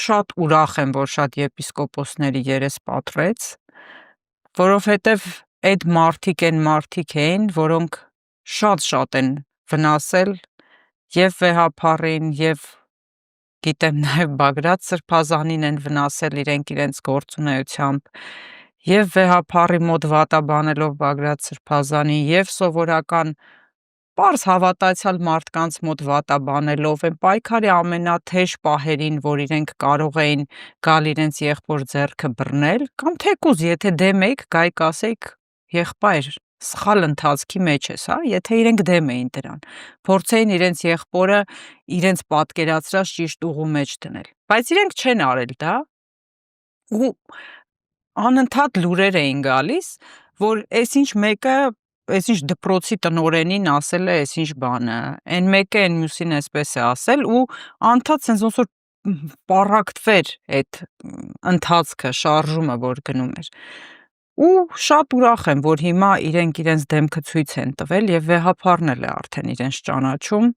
շատ ուրախ եմ, որ շատ եպիսկոպոսների երես պատռեց, որովհետև այդ մարդիկ էին, որոնք շատ են վնասել և վեհափառին, և գիտեմ նաև Բագրատ Սրբազանին են վնասել իրենց գործունեությամբ, և վեհափառի մոտ վատաբանելով Բագրատ Սրբազանին, և սովորական պարզ հավատացյալ մարդկանց մոտ վատաբանելով, են պայքարի ամենաթեժ պահերին, որ իրենք կարող էին գալ իրենց եղբոր ձեռքը բռնել, կամ թեկուզ եթե դեմ էիք, գայիք ասեիք եղբայր, սխալ ընթացքի մեջ ես, եթե իրենք դեմ էին դրան, փորձեին իրենց եղբորը իրենց պատկերացրած ճիշտ ուղու մեջ դնել, բայց իրենք չեն արել դա, ու անընդհատ լուրեր էին գալիս, որ այսինչ դպրոցի տնօրենին ասել է այսինչ բանը, այն մեկը այն մյուսին այսպես է ասել, ու անդադ սենց ոնց որ պառակտվեր այդ ընթացքը, շարժումը, որ գնում էր, ու շատ ուրախ եմ, որ հիմա իրենք իրենց դեմքը ցույց են տվել, և վեհափառն էլ է արդեն իրենց ճանաչում,